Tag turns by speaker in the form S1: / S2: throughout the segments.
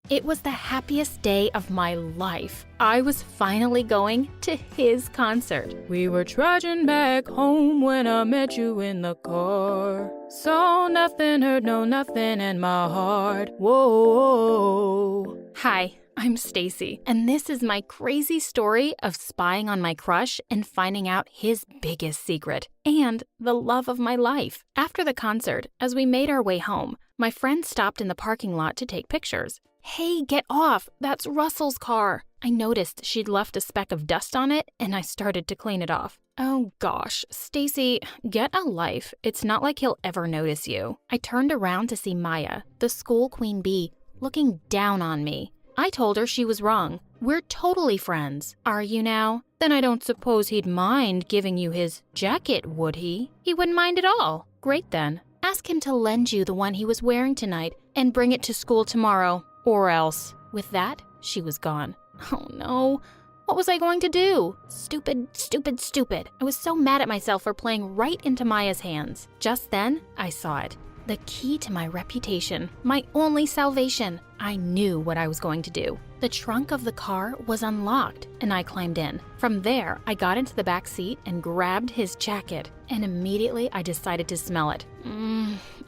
S1: It was the happiest day of my life. I was finally going to his concert. We were trudging back home when I met you in the car. Saw nothing, heard no nothing, and my heart, whoa. Hi, I'm Stacy, and this is my crazy story of spying on my crush and finding out his biggest secret, and the love of my life. After the concert, as we made our way home, my friend stopped in the parking lot to take pictures. Hey, get off! That's Russell's car! I noticed she'd left a speck of dust on it, and I started to clean it off. Oh gosh, Stacy, get a life. It's not like he'll ever notice you. I turned around to see Maya, the school queen bee, looking down on me. I told her she was wrong. We're totally friends. Are you now? Then I don't suppose he'd mind giving you his jacket, would he? He wouldn't mind at all. Great then. Ask him to lend you the one he was wearing tonight and bring it to school tomorrow. Or else. With that, she was gone. Oh no. What was I going to do? Stupid, stupid, stupid. I was so mad at myself for playing right into Maya's hands. Just then, I saw it. The key to my reputation. My only salvation. I knew what I was going to do. The trunk of the car was unlocked, and I climbed in. From there, I got into the back seat and grabbed his jacket, and immediately I decided to smell it.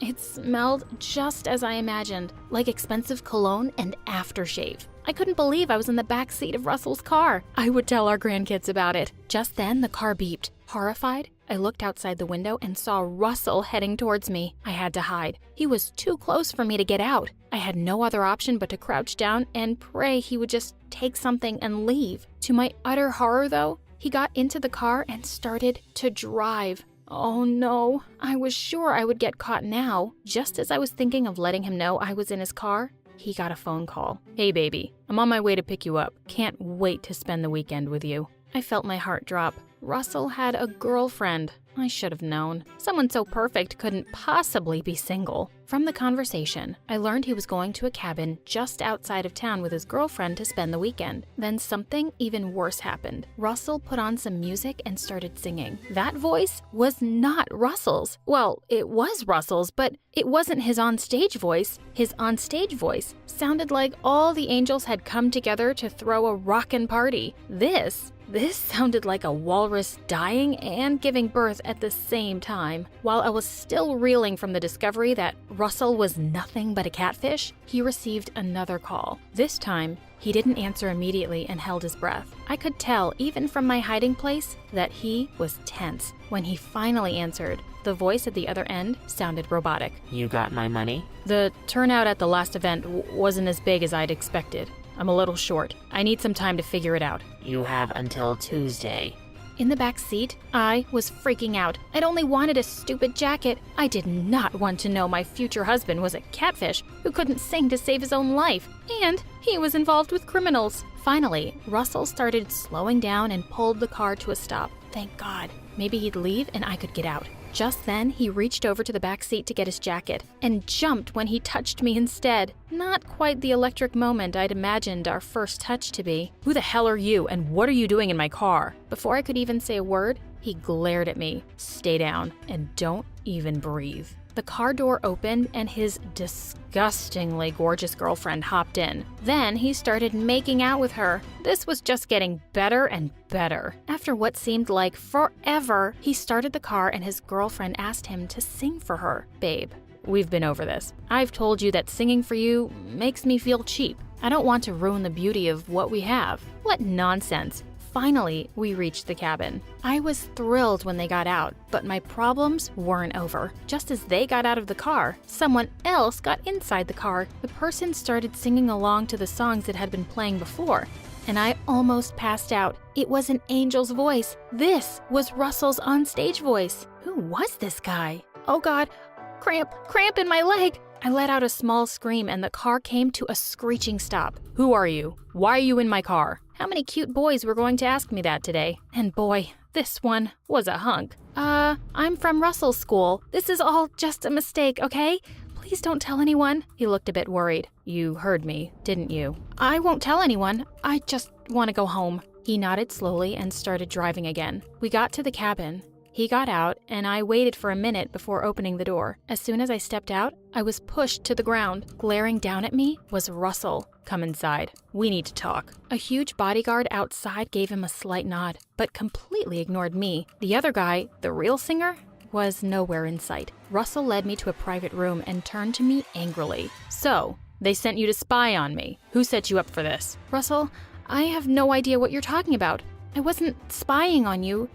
S1: It smelled just as I imagined, like expensive cologne and aftershave. I couldn't believe I was in the back seat of Russell's car. I would tell our grandkids about it. Just then, the car beeped. Horrified, I looked outside the window and saw Russell heading towards me. I had to hide. He was too close for me to get out. I had no other option but to crouch down and pray he would just take something and leave. To my utter horror, though, he got into the car and started to drive. Oh no, I was sure I would get caught now. Just as I was thinking of letting him know I was in his car, he got a phone call. Hey baby, I'm on my way to pick you up. Can't wait to spend the weekend with you. I felt my heart drop. Russell had a girlfriend. I should have known. Someone so perfect couldn't possibly be single. From the conversation, I learned he was going to a cabin just outside of town with his girlfriend to spend the weekend. Then something even worse happened. Russell put on some music and started singing. That voice was not Russell's. Well, it was Russell's, but it wasn't his onstage voice. His onstage voice sounded like all the angels had come together to throw a rockin' party. This sounded like a walrus dying and giving birth at the same time. While I was still reeling from the discovery that Russell was nothing but a catfish, he received another call. This time, he didn't answer immediately and held his breath. I could tell, even from my hiding place, that he was tense. When he finally answered, the voice at the other end sounded robotic.
S2: You got my money?
S1: The turnout at the last event wasn't as big as I'd expected. I'm a little short. I need some time to figure it out.
S2: You have until Tuesday.
S1: In the back seat, I was freaking out. I'd only wanted a stupid jacket. I did not want to know my future husband was a catfish who couldn't sing to save his own life, and he was involved with criminals. Finally, Russell started slowing down and pulled the car to a stop. Thank God. Maybe he'd leave and I could get out. Just then, he reached over to the back seat to get his jacket and jumped when he touched me instead. Not quite the electric moment I'd imagined our first touch to be. Who the hell are you and what are you doing in my car? Before I could even say a word, he glared at me. Stay down and don't even breathe. The car door opened and his disgustingly gorgeous girlfriend hopped in. Then he started making out with her. This was just getting better and better. After what seemed like forever, he started the car and his girlfriend asked him to sing for her. Babe, we've been over this. I've told you that singing for you makes me feel cheap. I don't want to ruin the beauty of what we have. What nonsense. Finally, we reached the cabin. I was thrilled when they got out, but my problems weren't over. Just as they got out of the car, someone else got inside the car. The person started singing along to the songs that had been playing before, and I almost passed out. It was an angel's voice. This was Russell's onstage voice. Who was this guy? Oh God, cramp in my leg. I let out a small scream and the car came to a screeching stop. Who are you? Why are you in my car? How many cute boys were going to ask me that today? And boy, this one was a hunk. I'm from Russell's school. This is all just a mistake, okay? Please don't tell anyone. He looked a bit worried. You heard me, didn't you? I won't tell anyone. I just want to go home. He nodded slowly and started driving again. We got to the cabin. He got out, and I waited for a minute before opening the door. As soon as I stepped out, I was pushed to the ground. Glaring down at me was Russell. "Come inside. We need to talk." A huge bodyguard outside gave him a slight nod, but completely ignored me. The other guy, the real singer, was nowhere in sight. Russell led me to a private room and turned to me angrily. "So, they sent you to spy on me. Who set you up for this?" "Russell, I have no idea what you're talking about. I wasn't spying on you.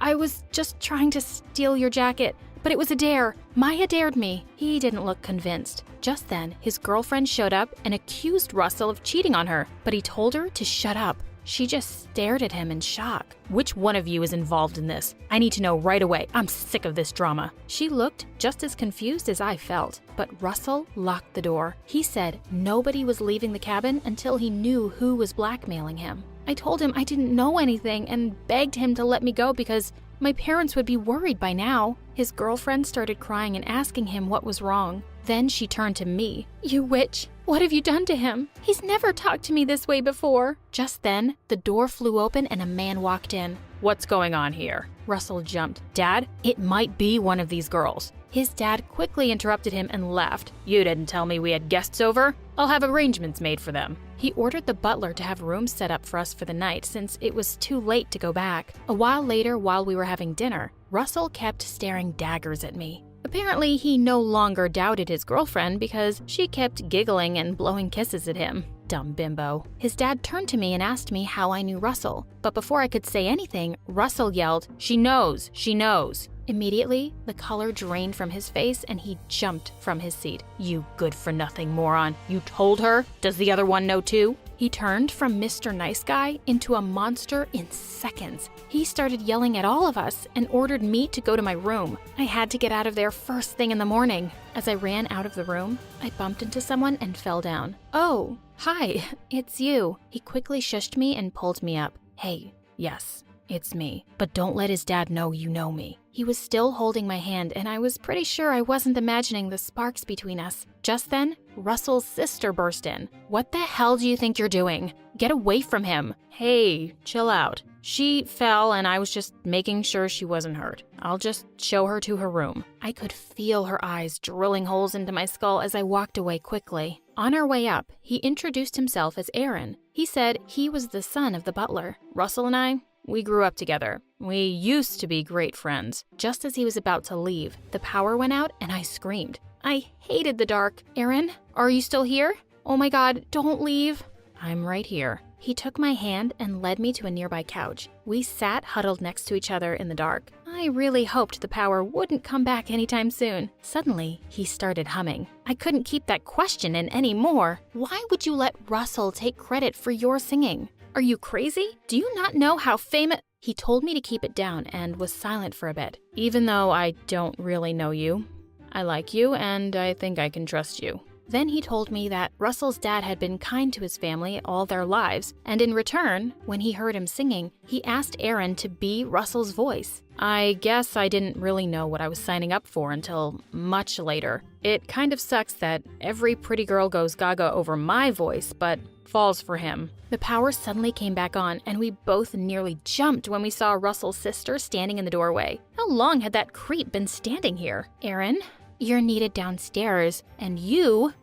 S1: I was just trying to steal your jacket. But it was a dare. Maya dared me." He didn't look convinced. Just then, his girlfriend showed up and accused Russell of cheating on her, but he told her to shut up. She just stared at him in shock. "Which one of you is involved in this? I need to know right away. I'm sick of this drama." She looked just as confused as I felt, but Russell locked the door. He said nobody was leaving the cabin until he knew who was blackmailing him. I told him I didn't know anything and begged him to let me go because my parents would be worried by now. His girlfriend started crying and asking him what was wrong. Then she turned to me. "You witch, what have you done to him? He's never talked to me this way before." Just then, the door flew open and a man walked in. "What's going on here?" Russell jumped. "Dad, it might be one of these girls." His dad quickly interrupted him and laughed. "You didn't tell me we had guests over? I'll have arrangements made for them." He ordered the butler to have rooms set up for us for the night since it was too late to go back. A while later, while we were having dinner, Russell kept staring daggers at me. Apparently, he no longer doubted his girlfriend because she kept giggling and blowing kisses at him. Dumb bimbo. His dad turned to me and asked me how I knew Russell. But before I could say anything, Russell yelled, "She knows! She knows!" Immediately, the color drained from his face and he jumped from his seat. "You good-for-nothing moron. You told her? Does the other one know too?" He turned from Mr. Nice Guy into a monster in seconds. He started yelling at all of us and ordered me to go to my room. I had to get out of there first thing in the morning. As I ran out of the room, I bumped into someone and fell down. "Oh, hi, it's you." He quickly shushed me and pulled me up. "Hey, yes, it's me. But don't let his dad know you know me." He was still holding my hand, and I was pretty sure I wasn't imagining the sparks between us. Just then, Russell's sister burst in. "What the hell do you think you're doing? Get away from him." "Hey, chill out. She fell and I was just making sure she wasn't hurt. I'll just show her to her room." I could feel her eyes drilling holes into my skull as I walked away quickly. On our way up, he introduced himself as Aaron. He said he was the son of the butler. Russell and I, we grew up together. We used to be great friends. Just as he was about to leave, the power went out and I screamed. I hated the dark. "Aaron, are you still here? Oh my God, don't leave." "I'm right here." He took my hand and led me to a nearby couch. We sat huddled next to each other in the dark. I really hoped the power wouldn't come back anytime soon. Suddenly, he started humming. I couldn't keep that question in anymore. "Why would you let Russell take credit for your singing? Are you crazy? Do you not know how famous—" He told me to keep it down and was silent for a bit. "Even though I don't really know you, I like you and I think I can trust you." Then he told me that Russell's dad had been kind to his family all their lives, and in return, when he heard him singing, he asked Aaron to be Russell's voice. I guess I didn't really know what I was signing up for until much later. It kind of sucks that every pretty girl goes gaga over my voice, but falls for him. The power suddenly came back on, and we both nearly jumped when we saw Russell's sister standing in the doorway. How long had that creep been standing here? "Aaron, you're needed downstairs, and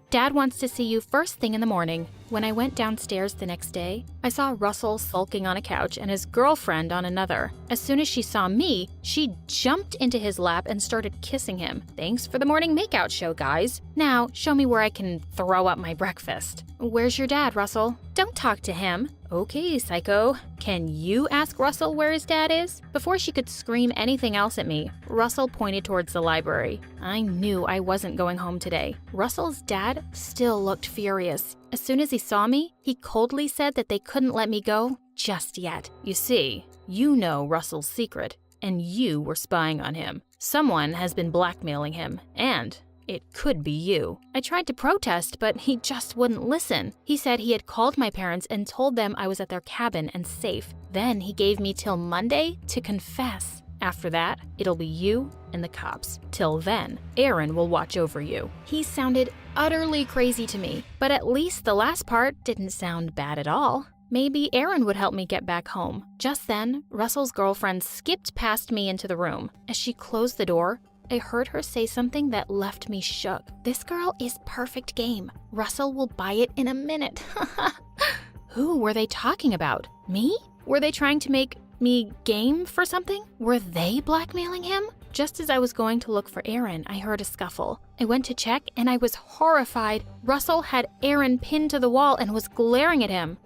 S1: Dad wants to see you first thing in the morning." When I went downstairs the next day, I saw Russell sulking on a couch and his girlfriend on another. As soon as she saw me, she jumped into his lap and started kissing him. "Thanks for the morning makeout show, guys. Now, show me where I can throw up my breakfast." "Where's your dad, Russell?" "Don't talk to him." "Okay, psycho. Can you ask Russell where his dad is?" Before she could scream anything else at me, Russell pointed towards the library. I knew I wasn't going home today. Russell's dad still looked furious. As soon as he saw me, he coldly said that they couldn't let me go just yet. "You see, you know Russell's secret, and you were spying on him. Someone has been blackmailing him, and it could be you." I tried to protest, but he just wouldn't listen. He said he had called my parents and told them I was at their cabin and safe. Then he gave me till Monday to confess. After that, it'll be you and the cops. Till then, Aaron will watch over you. He sounded utterly crazy to me, but at least the last part didn't sound bad at all. maybe Aaron would help me get back home. Just then, Russell's girlfriend skipped past me into the room. As she closed the door, I heard her say something that left me shook. This girl is perfect game. Russell will buy it in a minute. Who were they talking about? Me? Were they trying to make me game for something? Were they blackmailing him? Just as I was going to look for Aaron, I heard a scuffle. I went to check and I was horrified. Russell had Aaron pinned to the wall and was glaring at him.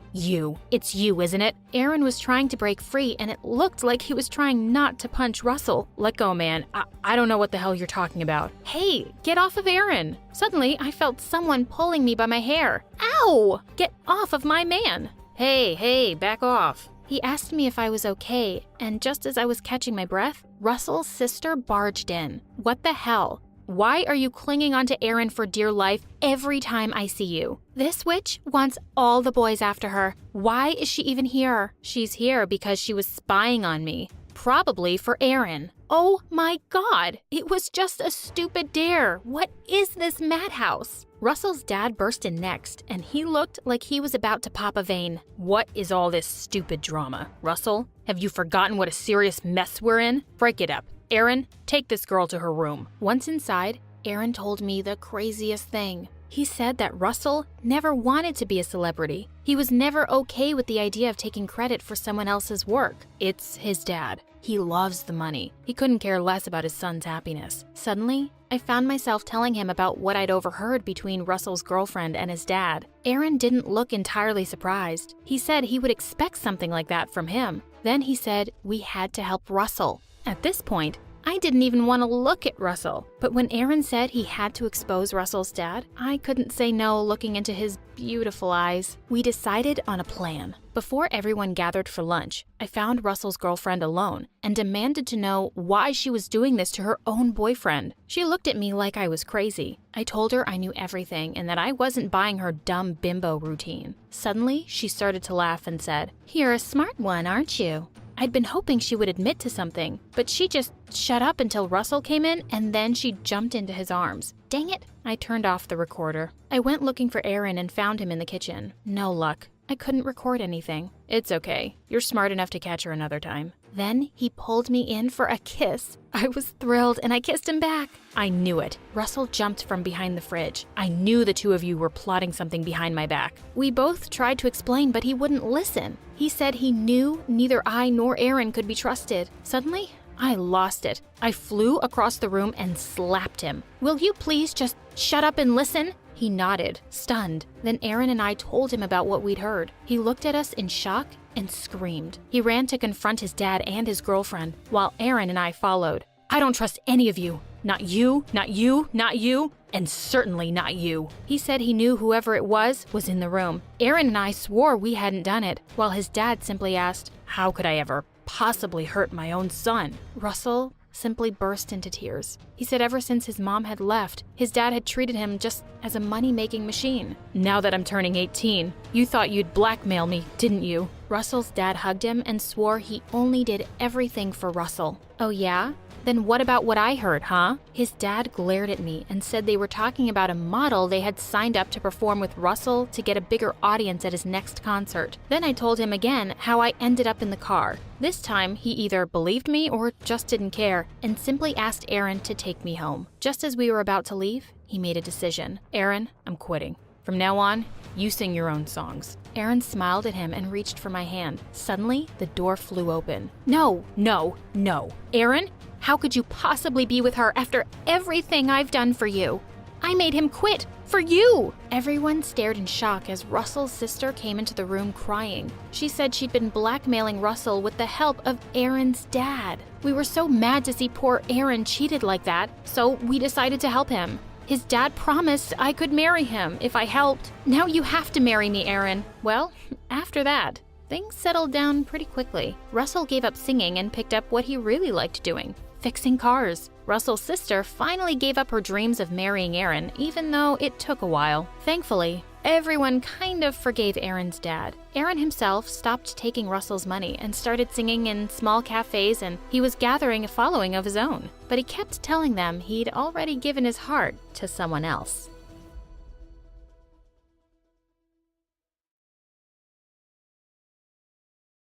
S1: It's you, isn't it? Aaron was trying to break free and it looked like he was trying not to punch Russell. Let go, man. I don't know what the hell you're talking about. Hey, get off of Aaron. Suddenly, I felt someone pulling me by my hair. Ow! Get off of my man. Hey, back off. He asked me if I was okay, and just as I was catching my breath, Russell's sister barged in. What the hell? Why are you clinging onto Aaron for dear life every time I see you? This witch wants all the boys after her. Why is she even here? She's here because she was spying on me. Probably for Aaron. Oh my God! It was just a stupid dare. What is this madhouse? Russell's dad burst in next, and he looked like he was about to pop a vein. What is all this stupid drama? Russell, have you forgotten what a serious mess we're in? Break it up. Aaron, take this girl to her room. Once inside, Aaron told me the craziest thing. He said that Russell never wanted to be a celebrity. He was never okay with the idea of taking credit for someone else's work. It's his dad. He loves the money. He couldn't care less about his son's happiness. Suddenly, I found myself telling him about what I'd overheard between Russell's girlfriend and his dad. Aaron didn't look entirely surprised. He said he would expect something like that from him. Then he said we had to help Russell. At this point, I didn't even want to look at Russell. But when Aaron said he had to expose Russell's dad, I couldn't say no looking into his beautiful eyes. We decided on a plan. Before everyone gathered for lunch, I found Russell's girlfriend alone and demanded to know why she was doing this to her own boyfriend. She looked at me like I was crazy. I told her I knew everything and that I wasn't buying her dumb bimbo routine. Suddenly, she started to laugh and said, "You're a smart one, aren't you?" I'd been hoping she would admit to something, but she just shut up until Russell came in and then she jumped into his arms. Dang it! I turned off the recorder. I went looking for Aaron and found him in the kitchen. No luck. I couldn't record anything. It's okay. You're smart enough to catch her another time. Then he pulled me in for a kiss. I was thrilled and I kissed him back. I knew it. Russell jumped from behind the fridge. I knew the two of you were plotting something behind my back. We both tried to explain, but he wouldn't listen. He said he knew neither I nor Aaron could be trusted. Suddenly, I lost it. I flew across the room and slapped him. Will you please just shut up and listen? He nodded, stunned. Then Aaron and I told him about what we'd heard. He looked at us in shock and screamed. He ran to confront his dad and his girlfriend, while Aaron and I followed. I don't trust any of you. Not you, not you, not you, and certainly not you. He said he knew whoever it was in the room. Aaron and I swore we hadn't done it, while his dad simply asked, how could I ever possibly hurt my own son? Russell simply burst into tears. He said ever since his mom had left, his dad had treated him just as a money-making machine. Now that I'm turning 18, you thought you'd blackmail me, didn't you? Russell's dad hugged him and swore he only did everything for Russell. Oh yeah? Then what about what I heard, huh? His dad glared at me and said they were talking about a model they had signed up to perform with Russell to get a bigger audience at his next concert. Then I told him again how I ended up in the car. This time, he either believed me or just didn't care and simply asked Aaron to take me home. Just as we were about to leave, he made a decision. Aaron, I'm quitting. From now on, you sing your own songs. Aaron smiled at him and reached for my hand. Suddenly, the door flew open. No, no, no. Aaron? How could you possibly be with her after everything I've done for you? I made him quit for you! Everyone stared in shock as Russell's sister came into the room crying. She said she'd been blackmailing Russell with the help of Aaron's dad. We were so mad to see poor Aaron cheated like that, so we decided to help him. His dad promised I could marry him if I helped. Now you have to marry me, Aaron. Well, after that, things settled down pretty quickly. Russell gave up singing and picked up what he really liked doing, fixing cars. Russell's sister finally gave up her dreams of marrying Aaron, even though it took a while. Thankfully, everyone kind of forgave Aaron's dad. Aaron himself stopped taking Russell's money and started singing in small cafes, and he was gathering a following of his own. But he kept telling them he'd already given his heart to someone else.